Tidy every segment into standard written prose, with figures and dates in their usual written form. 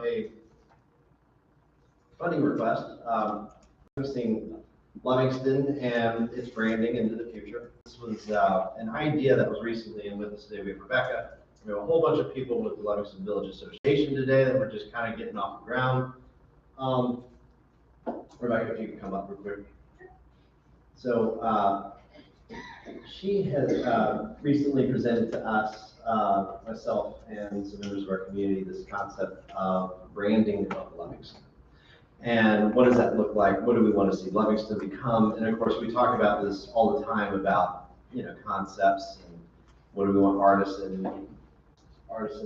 a funding request, focusing Livingston and its branding into the future. This was an idea that was recently in with us today. We have Rebecca. We have a whole bunch of people with the Livingston Village Association today that were just kind of getting off the ground. Rebecca, if you could come up real quick. So she has recently presented to us, myself and some members of our community, this concept of branding of Livingston. And what does that look like? What do we want to see Livingston become? And of course, we talk about this all the time about, concepts and what do we want artisan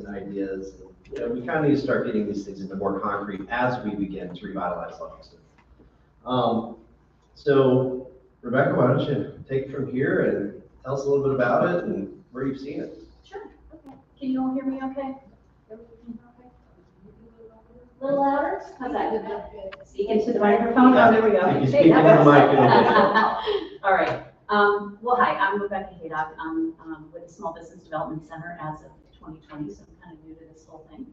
ideas. And, we kind of need to start getting these things into more concrete as we begin to revitalize Livingston. So Rebecca, why don't you take it from here and tell us a little bit about it and where you've seen it. Sure. Okay. Can you all hear me okay? A little louder? How's that? Speak into the microphone? Yeah. Oh, there we go. If you speak into the mic, it'll be All right. Well, hi, I'm Rebecca Haydock. I'm with the Small Business Development Center as of 2020, so I'm kind of new to this whole thing.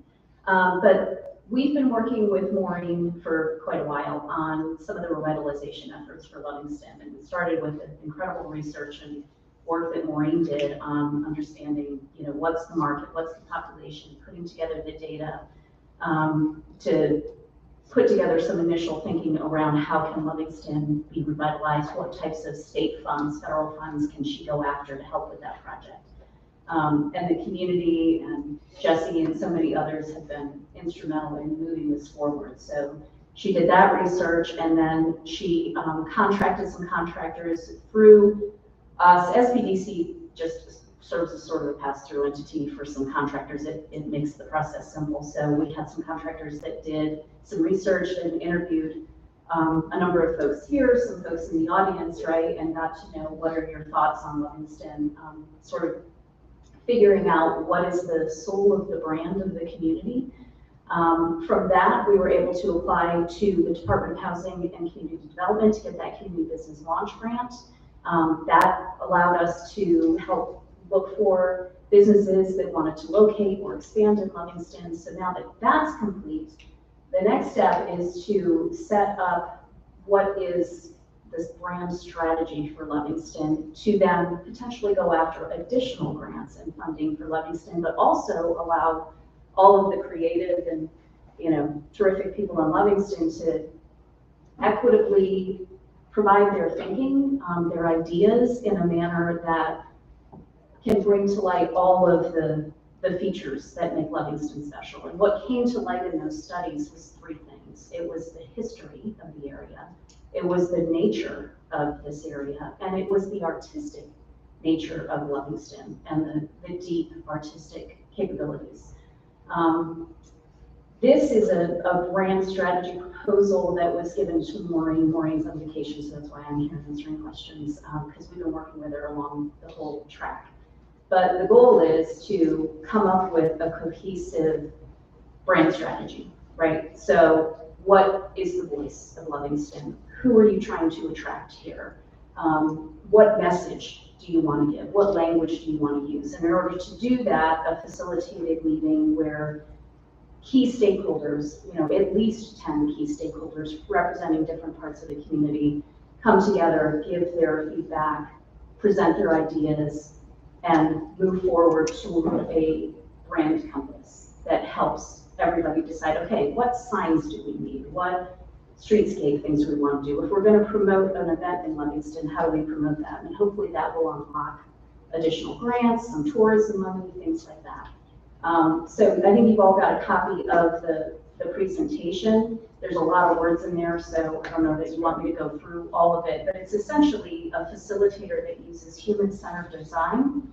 But we've been working with Maureen for quite a while on some of the revitalization efforts for Livingston. And we started with an incredible research and work that Maureen did on understanding, what's the market, what's the population, putting together the data, to put together some initial thinking around how can Livingston be revitalized, what types of state funds, federal funds can she go after to help with that project. And the community and Jesse and so many others have been instrumental in moving this forward. So she did that research, and then she contracted some contractors through us. SBDC just serves as sort of a pass-through entity for some contractors. It makes the process simple. So we had some contractors that did some research and interviewed a number of folks here, some folks in the audience, right, and got to know what are your thoughts on Livingston, sort of figuring out what is the soul of the brand of the community. From that, we were able to apply to the Department of Housing and Community Development to get that community business launch grant. That allowed us to help look for businesses that wanted to locate or expand in Livingston. So now that that's complete, the next step is to set up what is this brand strategy for Livingston to then potentially go after additional grants and funding for Livingston, but also allow all of the creative and terrific people in Livingston to equitably provide their thinking, their ideas in a manner that can bring to light all of the features that make Livingston special. And what came to light in those studies was three things. It was the history of the area, it was the nature of this area, and it was the artistic nature of Livingston and the deep artistic capabilities. This is a brand strategy proposal that was given to Maureen. Maureen's on vacation, so that's why I'm here answering questions, because we've been working with her along the whole track. But the goal is to come up with a cohesive brand strategy, right? So what is the voice of Livingston? Who are you trying to attract here? What message do you want to give? What language do you want to use? And in order to do that, a facilitated meeting where key stakeholders, at least 10 key stakeholders representing different parts of the community, come together, give their feedback, present their ideas, and move forward to a brand compass that helps everybody decide, okay, what signs do we need? What streetscape things do we want to do? If we're going to promote an event in Livingston, how do we promote that? And hopefully that will unlock additional grants, some tourism money, things like that. So I think you've all got a copy of the presentation. There's a lot of words in there, so I don't know that you want me to go through all of it, but it's essentially a facilitator that uses human-centered design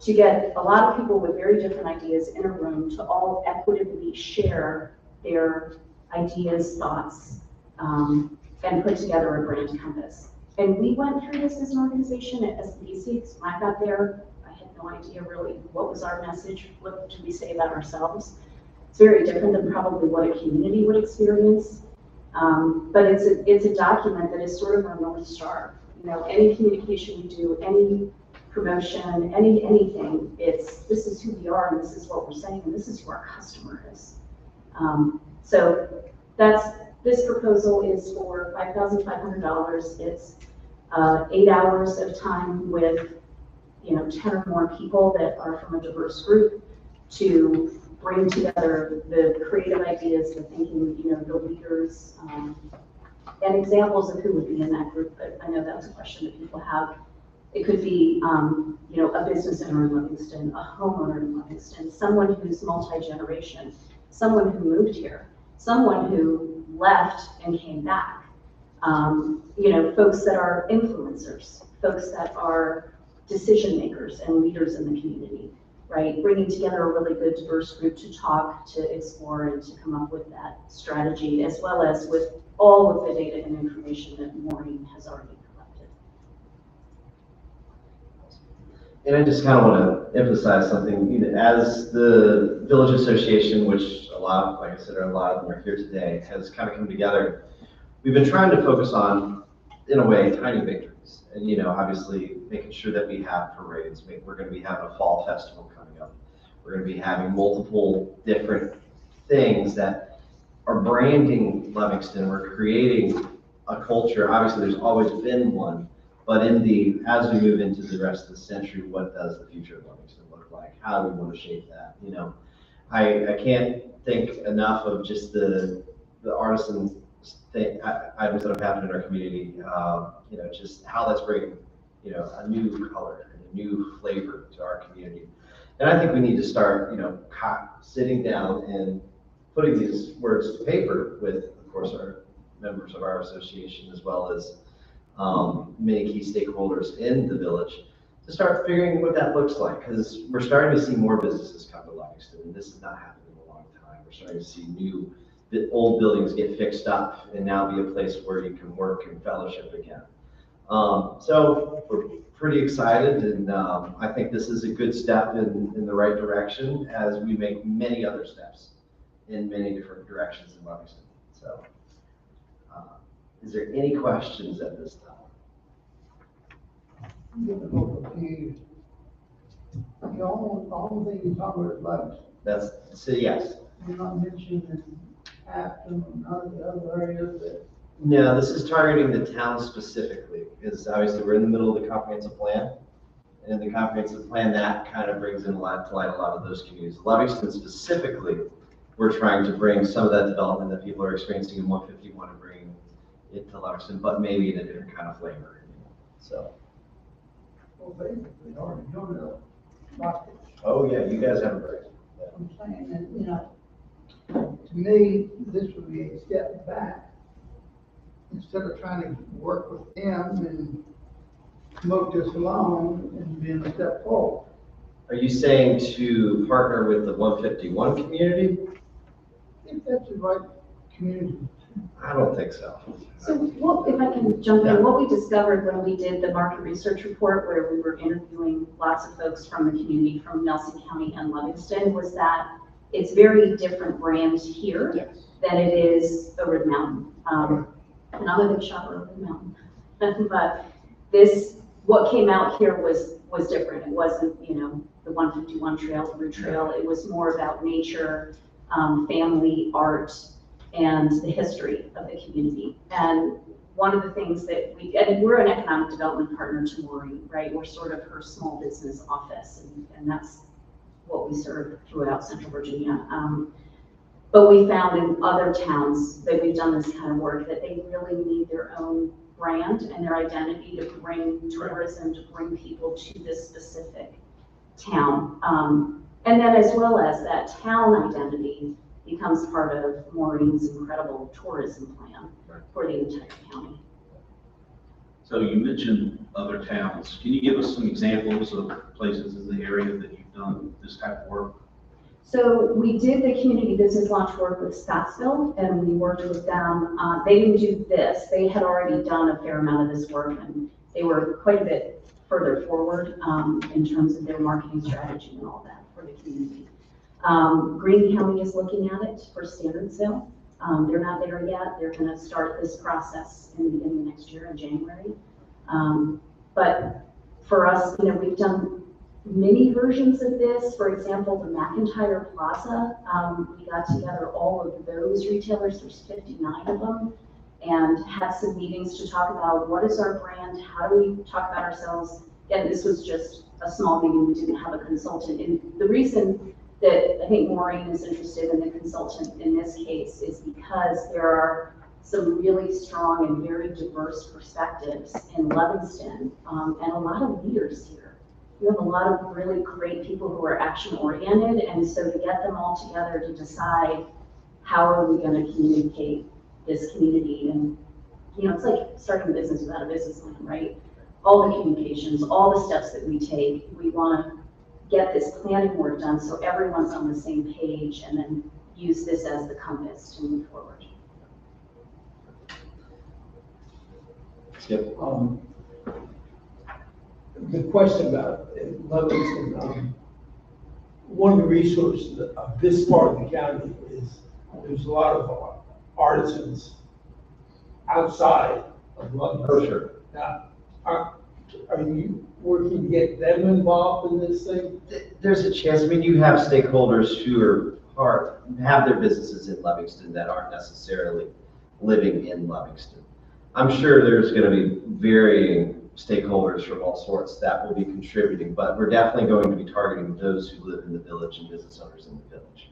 to get a lot of people with very different ideas in a room to all equitably share their ideas, thoughts, and put together a brand compass. And we went through this as an organization at SBDC, because when I got there, I had no idea really what was our message, what did we say about ourselves. It's very different than probably what a community would experience. But it's a document that is sort of our North Star. Any communication we do, any promotion, anything, this is who we are, and this is what we're saying, and this is who our customer is. So this proposal is for $5,500. It's 8 hours of time with, 10 or more people that are from a diverse group to bring together the creative ideas, the thinking, the leaders, and examples of who would be in that group. But I know that's a question that people have. It could be, a business owner in Livingston, a homeowner in Livingston, someone who's multi-generation, someone who moved here, someone who left and came back. Folks that are influencers, folks that are decision makers and leaders in the community, right? Bringing together a really good diverse group to talk, to explore, and to come up with that strategy, as well as with all of the data and information that Maureen has already collected. And I just kind of want to emphasize something. As the Village Association, which like I said, a lot of them are here today, has kind of come together, we've been trying to focus on, in a way, tiny victories. And, obviously making sure that we have parades. We're going to be having a fall festival coming up. We're going to be having multiple different things that are branding Livingston. We're creating a culture. Obviously, there's always been one. But as we move into the rest of the century, what does the future of Livingston look like? How do we want to shape that? I can't think enough of just the artisan items that have happened in our community. Just how that's bringing, a new color and a new flavor to our community. And I think we need to start, sitting down and putting these words to paper with, of course, our members of our association, as well as many key stakeholders in the village, to start figuring what that looks like, because we're starting to see more businesses come to Livingston, and this has not happened in a long time. We're starting to see old buildings get fixed up and now be a place where you can work and fellowship again. So we're pretty excited, and I think this is a good step in the right direction as we make many other steps in many different directions in Livingston. So is there any questions at this time? The only thing you're talking about is So yes. you're not mentioning Afton and none of the other areas that. No, this is targeting the town specifically, because obviously we're in the middle of the comprehensive plan. And in the comprehensive plan, that kind of brings to light a lot of those communities. Livingston specifically, we're trying to bring some of that development that people are experiencing in 151 and bring it to Livingston, but maybe in a different kind of flavor. So. Well, basically, already doing the market. Oh yeah, you guys have a break. Yeah. I'm saying that, to me, this would be a step back. Instead of trying to work with them and promote this along and being a step forward. Are you saying to partner with the 151 community? If that's the right community. I don't think so. So if I can jump in, what we discovered when we did the market research report, where we were interviewing lots of folks from the community from Nelson County and Livingston, was that it's very different brands here than it is over the mountain. And I'm a big shopper over the mountain. But what came out here was different. It wasn't, the 151 trail, the root trail. It was more about nature, family, art, and the history of the community. And one of the things that and we're an economic development partner to Maureen, right? We're sort of her small business office, and that's what we serve throughout Central Virginia. But we found in other towns that we've done this kind of work that they really need their own brand and their identity to bring tourism, to bring people to this specific town. And then as well as that town identity becomes part of Maureen's incredible tourism plan for the entire county. So you mentioned other towns. Can you give us some examples of places in the area that you've done this type of work? So we did the community business launch work with Scottsville, and we worked with them. They didn't do this. They had already done a fair amount of this work, and they were quite a bit further forward in terms of their marketing strategy and all that for the community. Greene County is looking at it for Standardsville. They're not there yet. They're going to start this process in the beginning of next year in January. But for us, we've done mini versions of this. For example, the McIntyre Plaza, we got together all of those retailers, there's 59 of them, and had some meetings to talk about what is our brand, how do we talk about ourselves. And this was just a small meeting, we didn't have a consultant. And the reason that I think Maureen is interested in the consultant in this case is because there are some really strong and very diverse perspectives in Livingston, and a lot of leaders here. We have a lot of really great people who are action oriented, and so to get them all together to decide how are we going to communicate this community, and it's like starting a business without a business plan, right? All the communications, all the steps that we take, we want to get this planning work done so everyone's on the same page, and then use this as the compass to move forward. Skip. The question about Livingston, one of the resources of this part of the county is there's a lot of artisans outside of Livingston. For sure. Now, are you working to get them involved in this thing? There's a chance. I mean, you have stakeholders who have their businesses in Livingston that aren't necessarily living in Livingston. I'm sure there's going to be varying stakeholders from all sorts that will be contributing, but we're definitely going to be targeting those who live in the village and business owners in the village.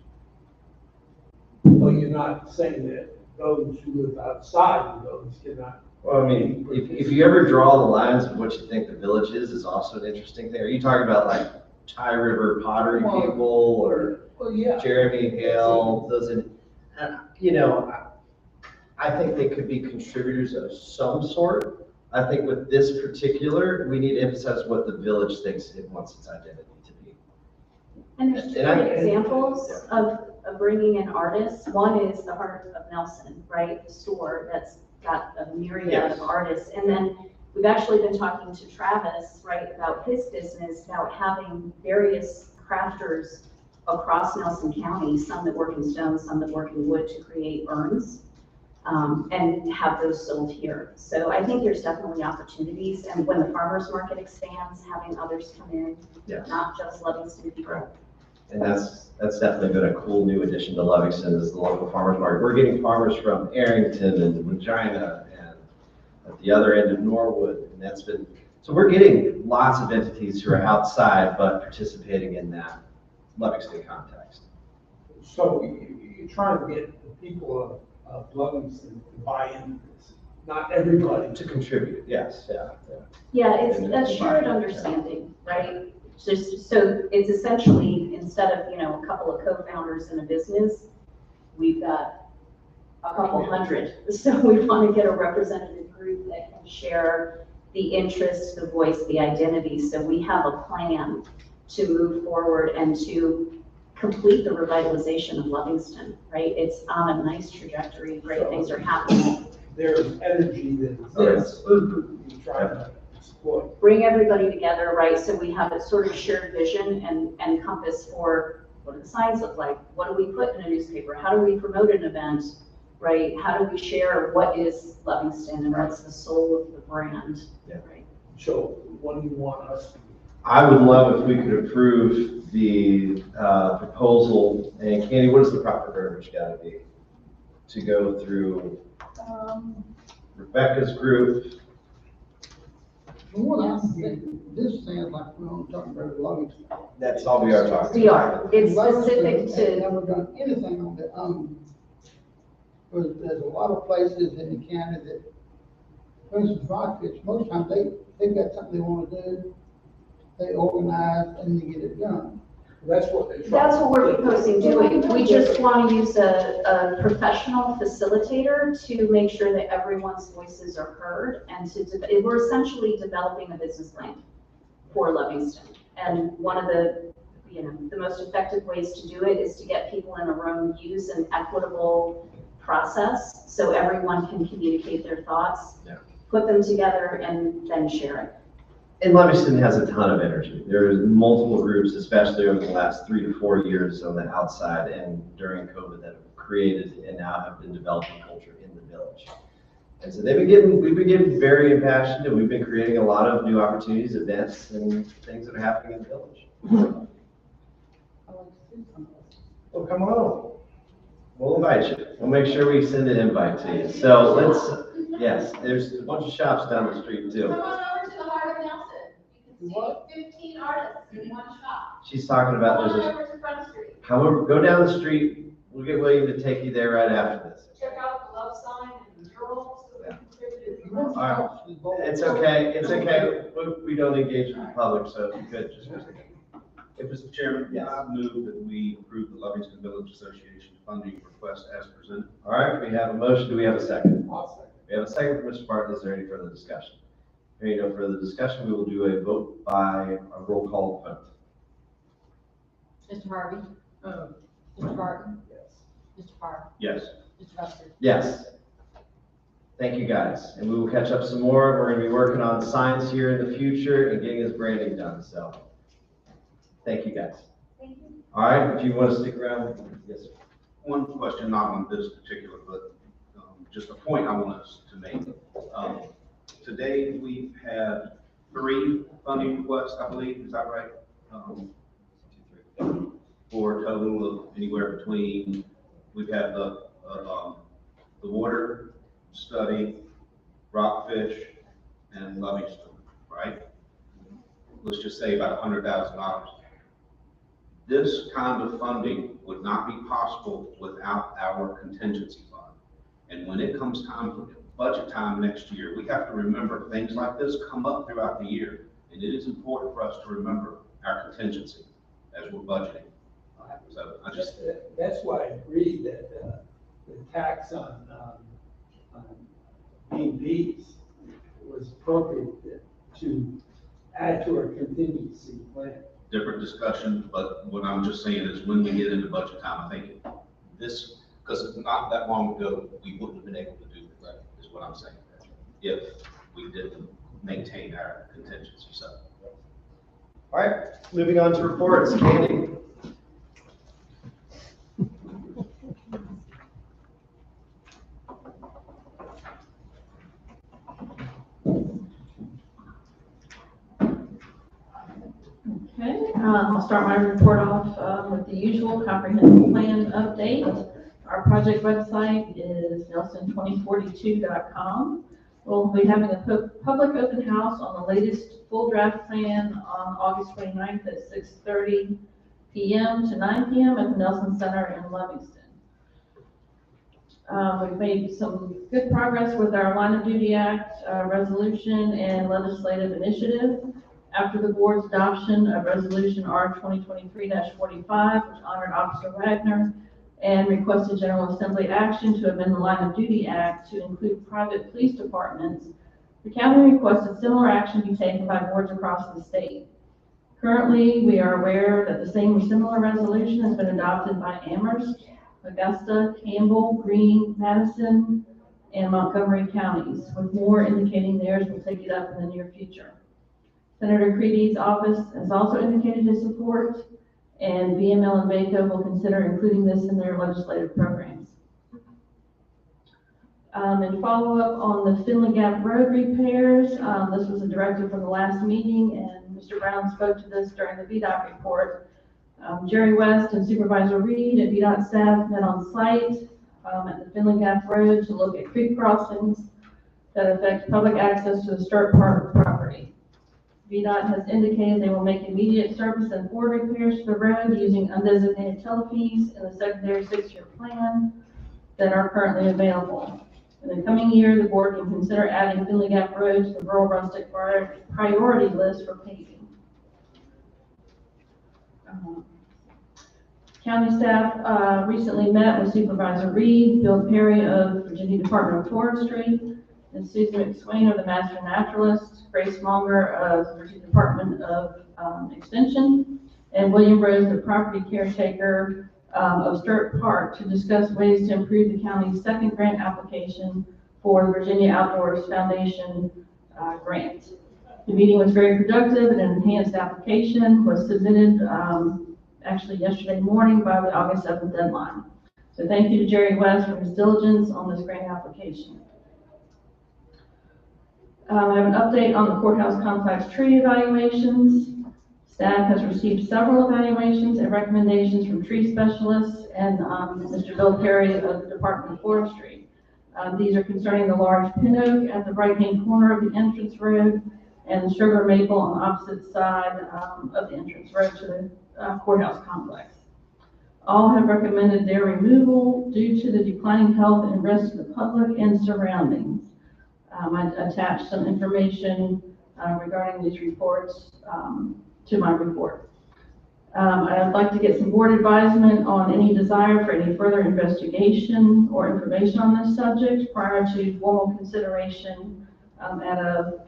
Well, you're not saying that those who live outside the village cannot. Well, I mean, if you ever draw the lines of what you think the village is also an interesting thing. Are you talking about like Chi River pottery people or Yeah. Jeremy Hale, I think they could be contributors of some sort. I think with this particular, we need to emphasize what the village thinks it wants its identity to be. And there's two great examples of bringing in artists. One is the Heart of Nelson, right? The store that's got a myriad of artists. And then we've actually been talking to Travis, right, about his business, about having various crafters across Nelson County, some that work in stone, some that work in wood, to create urns. And have those sold here. So I think there's definitely opportunities, and when the farmers market expands, having others come in, not just Livingston people. Right. And that's definitely been a cool new addition to Livingston is the local farmers market. We're getting farmers from Arrington and Regina and at the other end of Norwood, and that's been, so we're getting lots of entities who are outside but participating in that Livingston context. So you're trying to get the people of Livingston to buy into this, not everybody. To contribute, yes, Yeah, it's a shared understanding, right? So it's essentially, instead of, a couple of co-founders in a business, we've got a couple hundred. So we want to get a representative group that can share the interests, the voice, the identity. So we have a plan to move forward and to complete the revitalization of Livingston, right? It's on a nice trajectory, great things are happening. There's energy that exists, you're trying to exploit. Bring everybody together, right? So we have a sort of shared vision and compass for what do the signs look like? What do we put in a newspaper? How do we promote an event, right? How do we share what is Livingston and what's the soul of the brand, right? So what do you want us to do? I would love if we could approve the proposal, and Candy, what is the proper verbiage got to be? To go through Rebecca's group. From what I'm getting, this sounds like we're only talking about Livingston. That's all we are talking We about. are, it's Livingston specific has to, never done anything on their own. There's a lot of places in the county that, for instance, Rockford, most times they've got something they want to do, they organize and they get it done. That's what they try. that's what we're proposing doing. We just want to use a professional facilitator to make sure that everyone's voices are heard, and we're essentially developing a business plan for Livingston. And one of the most effective ways to do it is to get people in a room, use an equitable process so everyone can communicate their thoughts, put them together, and then share it. And Livingston has a ton of energy. There's multiple groups, especially over the last 3 to 4 years on the outside and during COVID, that have created and now have been developing culture in the village. And so we've been getting very impassioned, and we've been creating a lot of new opportunities, events, and things that are happening in the village. Well, come on. We'll invite you. We'll make sure we send an invite to you. So yes, there's a bunch of shops down the street too. Come on over to the Heart of Nelson. You can see 15 artists in one shop. She's talking about, Come on there's over to Front Street. however, go down the street. We'll get William to take you there right after this. Check out the love sign and murals that we contributed. to All Front right. It's okay. It's okay. We don't engage in the public, so if you could just. Mr. Chairman, Yes. I move that we approve the Livingston Village Association funding request as presented. All right, we have a motion. Do we have a second? I'll second. We have a second from Mr. Barton. Is there any further discussion? Hearing no further discussion, we will do a vote by a roll call vote. Mr. Harvey? Mr. Barton? Yes. Mr. Parr? Yes. Mr. Buster? Yes. Thank you, guys. And we will catch up some more. We're going to be working on signs here in the future and getting this branding done. So thank you, guys. Thank you. All right, if you want to stick around, yes, sir. One question, not on this particular, but just a point I want us to make. Today, we've had 3 funding requests, I believe, is that right? For a total of anywhere between, we've had the water study, rockfish, and Livingston, right? Let's just say about $100,000. This kind of funding would not be possible without our contingency fund. And when it comes time for budget time next year, we have to remember things like this come up throughout the year. And it is important for us to remember our contingency as we're budgeting. So I just, That's why I agree that the tax on B&Bs was appropriate to add to our contingency plan. different discussion, but what I'm just saying is when we get into budget time, I think this, because not that long ago, we wouldn't have been able to do it, right, is what I'm saying. If we didn't maintain our contingency, so. All right, moving on to reports. Candy. Okay, I'll start my report off with the usual comprehensive plan update. Our project website is nelson2042.com. We'll be having a public open house on the latest full draft plan on August 29th at 6:30 p.m. to 9 p.m. at the Nelson Center in Livingston. We've made some good progress with our Line of Duty Act resolution and legislative initiative. After the board's adoption of Resolution R 2023-45, which honored Officer Wagner and requested General Assembly action to amend the Line of Duty Act to include private police departments, the county requested similar action be taken by boards across the state. Currently, we are aware that the same or similar resolution has been adopted by Amherst, Augusta, Campbell, Greene, Madison, and Montgomery counties, with more indicating theirs will take it up in the near future. Senator Creedy's office has also indicated his support, and VML and VACO will consider including this in their legislative programs. And follow up on the Finley Gap Road repairs. This was a directive from the last meeting, and Mr. Brown spoke to this during the VDOT report. Jerry West and Supervisor Reed and VDOT staff met on site at the Finley Gap Road to look at creek crossings that affect public access to the Sturt Park property. VDOT has indicated they will make immediate surface and board repairs to the road using undesignated telefees in the secondary 6-year plan that are currently available. In the coming year, the board can consider adding Finley Gap Road to the rural rustic priority list for paving. County staff recently met with Supervisor Reed, Bill Perry of Virginia Department of Forestry, and Susan McSwain of the Master Naturalist, Grace Monger of Virginia Department of Extension, and William Rose, the property caretaker of Sturt Park, to discuss ways to improve the county's second grant application for the Virginia Outdoors Foundation grant. The meeting was very productive, and an enhanced application was submitted actually yesterday morning by the August 7th deadline. So thank you to Jerry West for his diligence on this grant application. I have an update on the courthouse complex tree evaluations. Staff has received several evaluations and recommendations from tree specialists and Mr. Bill Perry of the Department of Forestry. These are concerning the large pin oak at the right-hand corner of the entrance road and the sugar maple on the opposite side of the entrance road to the courthouse complex. All have recommended their removal due to the declining health and risk to the public and surroundings. I attached some information regarding these reports to my report. I'd like to get some board advisement on any desire for any further investigation or information on this subject prior to formal consideration at a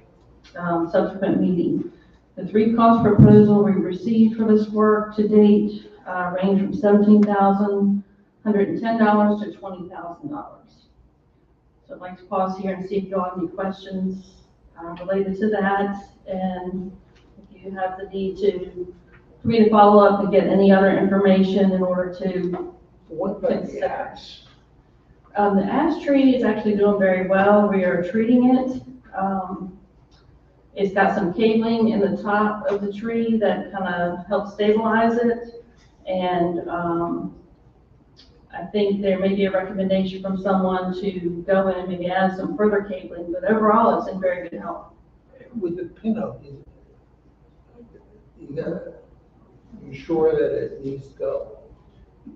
subsequent meeting. The 3 cost proposal we received for this work to date range from $17,110 to $20,000. So I'd like to pause here and see if you all have any questions related to that, and if you have the need for me to follow up and get any other information in order to What about the ash? The ash tree is actually doing very well. We are treating it. It's got some cabling in the top of the tree that kind of helps stabilize it. And I think there may be a recommendation from someone to go in and maybe add some further cabling, but overall it's in very good health. With the pin oak, you sure that it needs to go?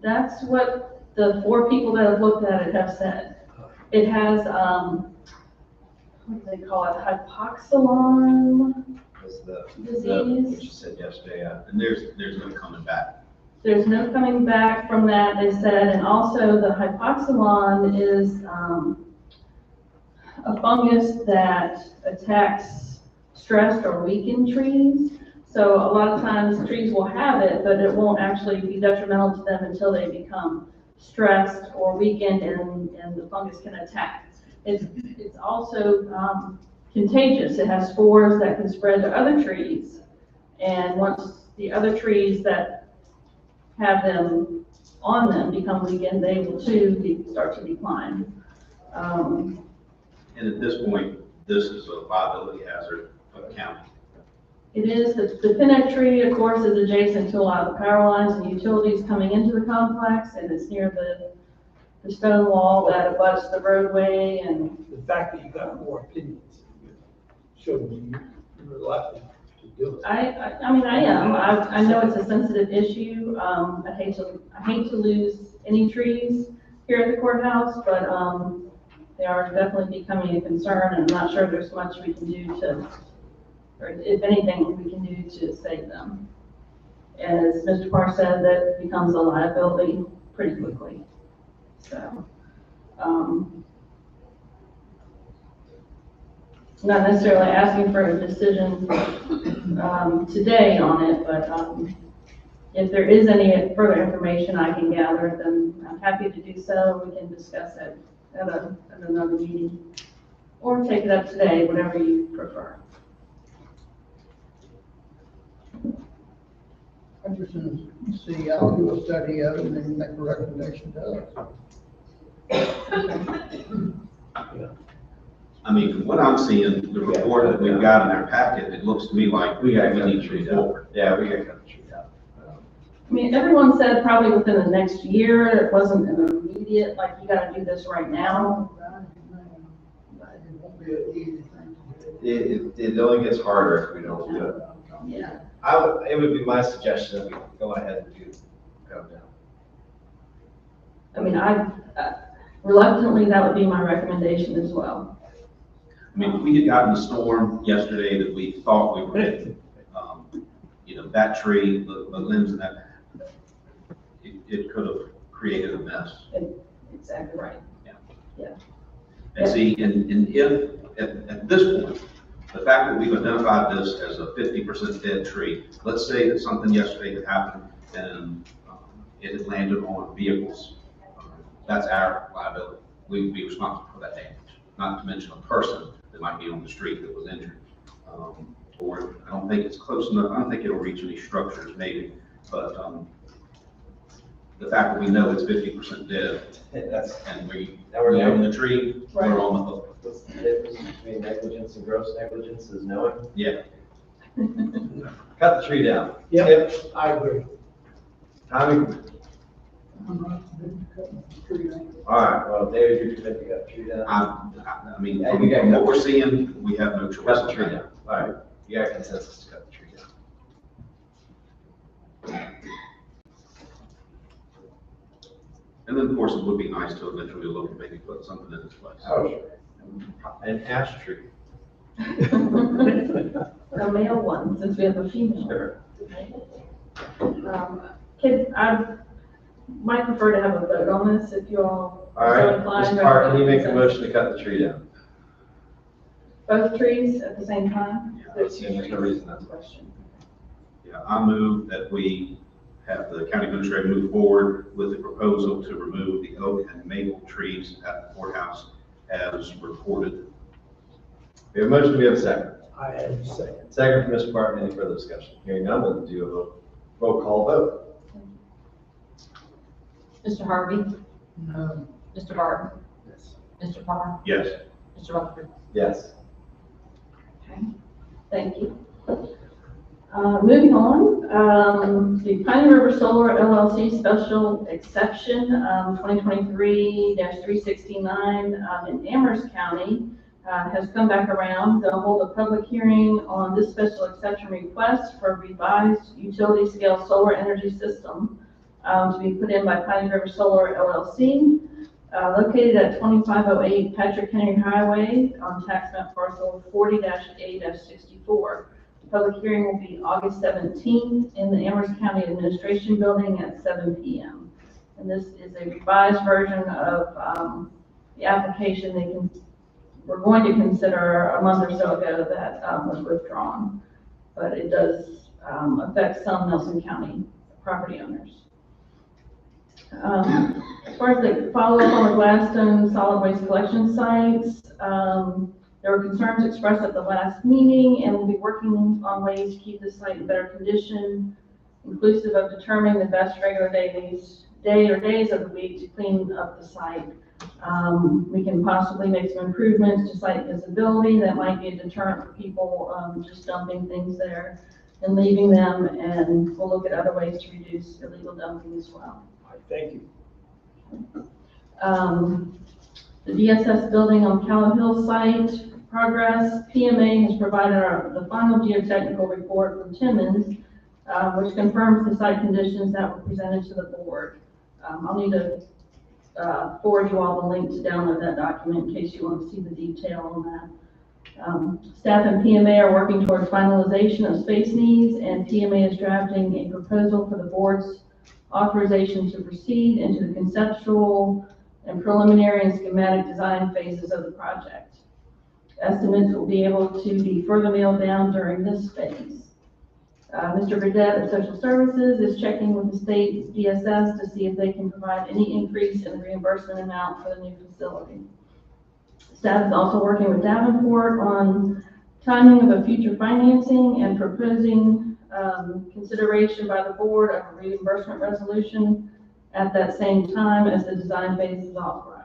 That's what the 4 people that have looked at it have said. It has, what do they call it, hypoxylon Was the disease. what you said yesterday, And there's no coming back. There's no coming back from that, they said, and also the hypoxylon is a fungus that attacks stressed or weakened trees. So a lot of times trees will have it, but it won't actually be detrimental to them until they become stressed or weakened and the fungus can attack. It's also contagious. It has spores that can spread to other trees. And once the other trees that have them on them become weakened, they will too start to decline. And at this point, this is a liability hazard for the county. It is, the pin oak tree, of course, is adjacent to a lot of the power lines and utilities coming into the complex, and it's near the stone wall that abuts the roadway, and The fact that you got more opinions shows you're reluctant to do it. I mean, I am. I know it's a sensitive issue. I hate to lose any trees here at the courthouse, but they are definitely becoming a concern, and I'm not sure there's much we can do or if anything we can do to save them. And as Mr. Parr said, that becomes a liability pretty quickly. So, not necessarily asking for a decision today on it, but if there is any further information I can gather, then I'm happy to do so. We can discuss it at another meeting, or take it up today, whatever you prefer. I'm just gonna see, I'll do a study of it and then make a recommendation to us. I mean, from what I'm seeing, the report that we've got in our packet, it looks to me like we need to move forward. Yeah, we gotta cut the tree down. I mean, everyone said probably within the next year. It wasn't an immediate, like, you gotta do this right now. It won't be an easy thing to do. It only gets harder if we don't do it. Yeah. It would be my suggestion that we go ahead and cut them down. I mean, reluctantly, that would be my recommendation as well. I mean, if we had gotten the storm yesterday that we thought we were getting, that tree, the limbs and that, it could have created a mess. Exactly right. And see, and if, at this point, the fact that we've identified this as a 50% dead tree, let's say that something yesterday had happened and it had landed on vehicles, that's our liability. We would be responsible for that damage, not to mention a person that might be on the street that was injured. Or I don't think it's close enough, I don't think it'll reach any structures maybe, but the fact that we know it's 50% dead That's, and we Now we're own the tree, Right. we're on the hook. What's the difference between negligence and gross negligence is knowing? Yeah. Cut the tree down. Yep, I agree. Tommy, I'm not been cutting the tree down. all right, well, David, you're committed to cut the tree down. I mean, Yeah, from you got what we're seeing, we have no choice. Cut the tree down. All right, you got consensus to cut the tree down. And then, of course, it would be nice to eventually look and maybe put something in its place. Oh, sure. An ash tree. The male one, since we have a female. Sure. Kids, I might prefer to have a vote on this if you all. All are so right, inclined, Mr. Park, rather can you than make a motion to cut the tree down? Both trees at the same time? There's no reason that's Question. Yeah, I move that we have the county administrator move forward with the proposal to remove the oak and maple trees at the courthouse as reported. We have a motion, we have a second. I had a second. Second from Mr. Park, any further discussion? Hearing none, we'll do a roll call vote. Mr. Harvey, No, Mr. Barton, Yes. Mr. Parr, Yes. Mr. Rutherford. Yes. Thank you. Moving on, the Pine River Solar LLC Special Exception, 2023-369 in Amherst County has come back around. They'll hold a public hearing on this special exception request for a revised utility scale solar energy system to be put in by Pine River Solar LLC, located at 2508 Patrick Henry Highway on tax map parcel 40-A-64. The public hearing will be August 17th in the Amherst County Administration Building at 7 p.m. And this is a revised version of the application we're going to consider a month or so ago that was withdrawn. But it does affect some Nelson County property owners. As far as the follow-up on the Gladstone solid waste collection sites, there were concerns expressed at the last meeting, and we'll be working on ways to keep the site in better condition, inclusive of determining the best regular days of the week to clean up the site. We can possibly make some improvements to site visibility that might be a deterrent for people just dumping things there and leaving them, and we'll look at other ways to reduce illegal dumping as well. Thank you. The DSS building on Callow Hill site progress, PMA has provided the final geotechnical report from Timmons, which confirms the site conditions that were presented to the board. I'll need to forward you all the link to download that document in case you want to see the detail on that. Staff and PMA are working towards finalization of space needs, and PMA is drafting a proposal for the board's authorization to proceed into the conceptual and preliminary and schematic design phases of the project. Estimates will be able to be further nailed down during this phase. Mr. Burdett of Social Services is checking with the state DSS to see if they can provide any increase in the reimbursement amount for the new facility. Staff is also working with Davenport on timing of a future financing and proposing consideration by the board of a reimbursement resolution at that same time as the design phase is authorized.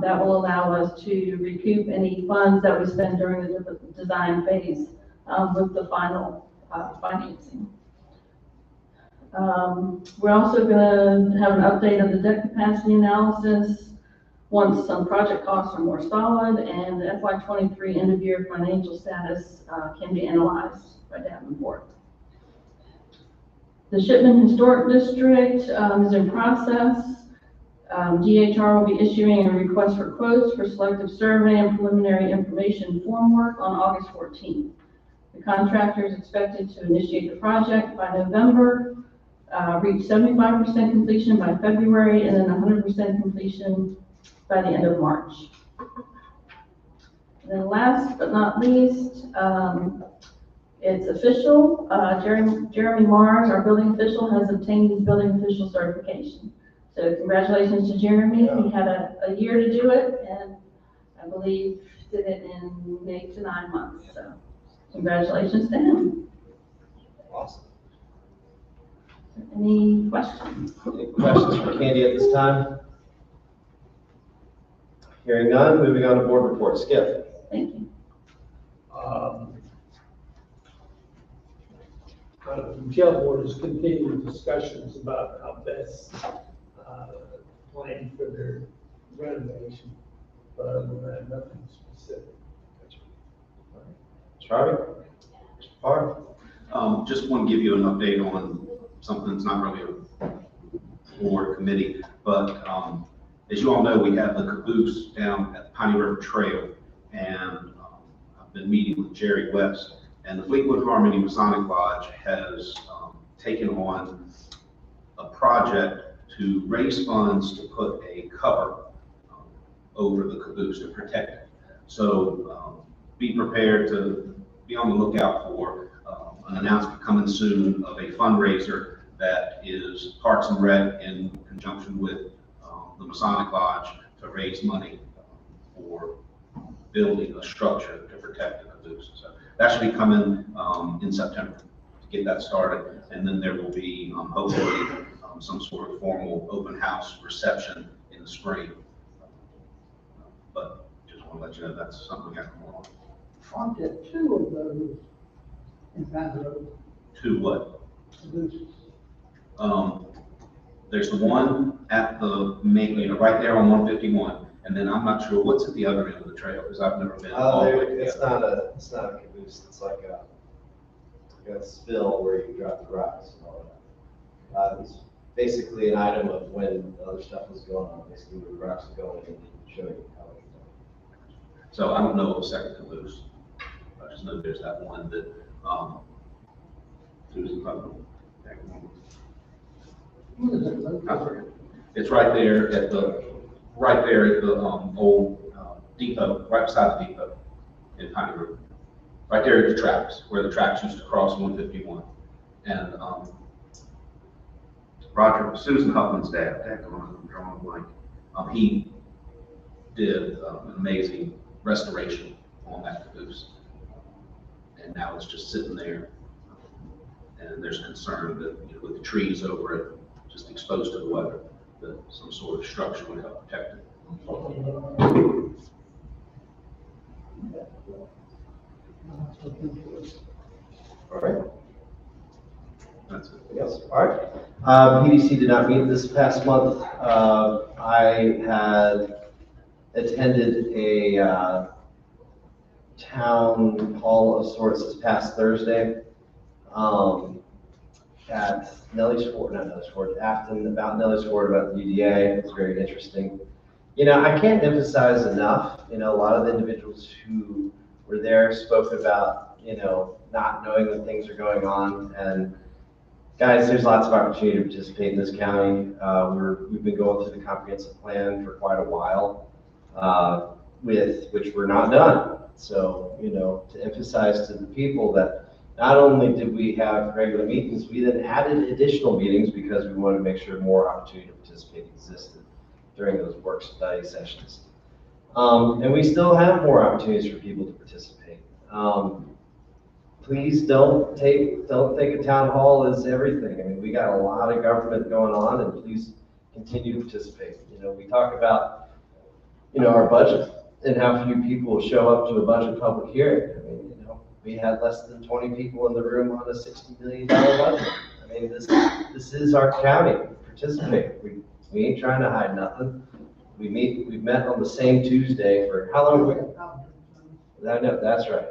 That will allow us to recoup any funds that we spend during the design phase with the final financing. We're also going to have an update of the debt capacity analysis once some project costs are more solid and the FY23 end of year financial status can be analyzed by Davenport. The Shipman Historic District is in process. DHR will be issuing a request for quotes for selective survey and preliminary information formwork on August 14th. The contractor is expected to initiate the project by November, reach 75% completion by February, and then 100% completion by the end of March. And then last but not least, it's official. Jeremy Mars, our building official, has obtained his building official certification. So congratulations to Jeremy. He had a year to do it, and I believe did it in 8 to 9 months. So congratulations to him. Awesome. Any questions? Any questions for Candy at this time? Hearing none, moving on to board reports. Skip. Thank you. The jail board is continuing discussions about how best plan for their renovation, but other than that, nothing specific. Charlie? Mr. Parr? Just want to give you an update on something that's not really a board committee, but, as you all know, we have the caboose down at the Piney River Trail, and, I've been meeting with Jerry West, and the Fleetwood Harmony Masonic Lodge has, taken on a project to raise funds to put a cover, over the caboose to protect it. So, be prepared to be on the lookout for an announcement coming soon of a fundraiser that is Parks and Rec in conjunction with the Masonic Lodge to raise money for building a structure to protect the caboose. So that should be coming in September to get that started, and then there will be hopefully some sort of formal open house reception in the spring. But just want to let you know that's something we got going on. Aren't there two of those in Pine Road? To what? Cabooses? There's the one at the main, right there on 151, and then I'm not sure what's at the other end of the trail, because I've never been all the way to the It's other. it's not a caboose, it's like a spill where you drop the rocks and all that. It's basically an item of when other stuff was going on, basically where the rocks are going and show you how it's done. So I don't know of a second caboose. I just know there's that one that, Susan probably. What is it, I forget. It's right there at the old depot, right beside the depot in Piney River. Right there at the tracks, where the tracks used to cross 151. And Susan Huffman's dad, I'm drawing a blank, he did an amazing restoration on that caboose. And now it's just sitting there. And there's concern that, with the trees over it, just exposed to the weather, that some sort of structure would help protect it. All right. That's it. Yes, all right. PDC did not meet this past month. I had attended a town hall of sorts this past Thursday at Nelly's Ford, not Nelly's Ford, Afton, about Nelly's Ford, about the UDA. It was very interesting. I can't emphasize enough, a lot of the individuals who were there spoke about, not knowing that things are going on. And guys, there's lots of opportunity to participate in this county. We've been going through the comprehensive plan for quite a while, with which we're not done. So, to emphasize to the people that not only did we have regular meetings, we then added additional meetings because we wanted to make sure more opportunity to participate existed during those work study sessions. And we still have more opportunities for people to participate. Please don't think a town hall is everything. I mean, we got a lot of government going on, and please continue to participate. We talk about, our budget and how few people show up to a budget public hearing. I mean, we had less than 20 people in the room on a $60 million budget. I mean, this is our county. Participate. We ain't trying to hide nothing. We've met on the same Tuesday for how long? I know, that's right.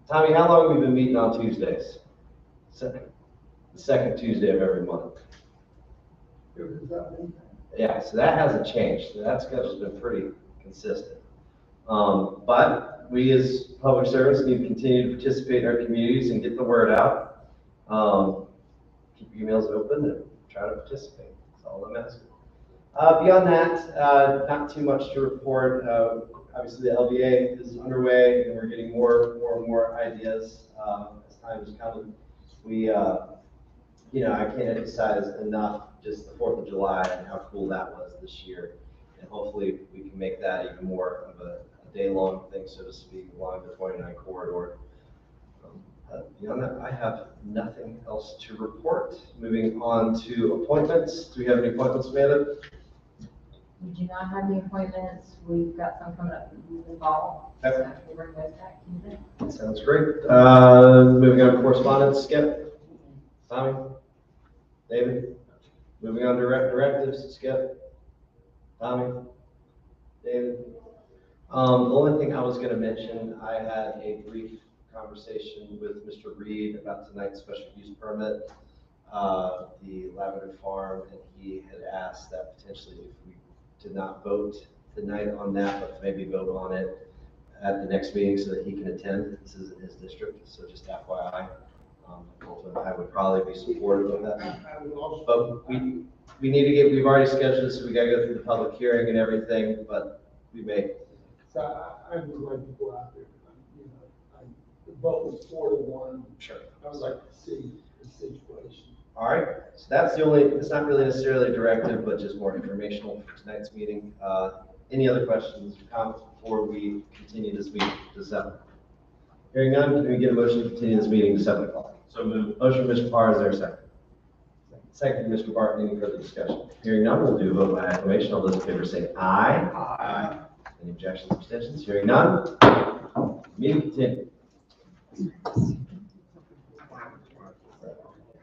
Tommy, how long have we been meeting on Tuesdays? The second Tuesday of every month. Yeah, so that hasn't changed. So that schedule's been pretty consistent. But we as public servants need to continue to participate in our communities and get the word out. Keep your emails open and try to participate. That's all I'm asking. Beyond that, not too much to report. Obviously, the LBA is underway, and we're getting more and more ideas as time is coming. We, I can't emphasize enough just the 4th of July and how cool that was this year. And hopefully, we can make that even more of a day-long thing, so to speak, along the 29 corridor. Beyond that, I have nothing else to report. Moving on to appointments. Do we have any appointments, Amanda? We do not have the appointments. We've got some coming up in the fall. Okay. So we'll bring those back to you then. Sounds great. Moving on to correspondence, Skip? Tommy? David? Moving on to directives, Skip? Tommy? David? The only thing I was gonna mention, I had a brief conversation with Mr. Reed about tonight's special use permit, the Lavender Farm, and he had asked that potentially if we did not vote tonight on that, but maybe vote on it at the next meeting so that he can attend. This is in his district, so just FYI. I would probably be supportive of that. I would also. But we need to get, we've already scheduled this, so we gotta go through the public hearing and everything, but we may. So I would like to go out there, the vote was 4-1. Sure. I would like to see the situation. All right, so that's the only, it's not really necessarily a directive, but just more informational for tonight's meeting. Any other questions or comments before we continue this meeting to 7? Hearing none, can we get a motion to continue this meeting to 7 o'clock? So moved. Motion, Mr. Parr, is there a second? Second, Mr. Barton, any further discussion? Hearing none, we'll do a vote by acclamation. All those in favor say aye. Aye. Any objections, abstentions? Hearing none, meeting continued.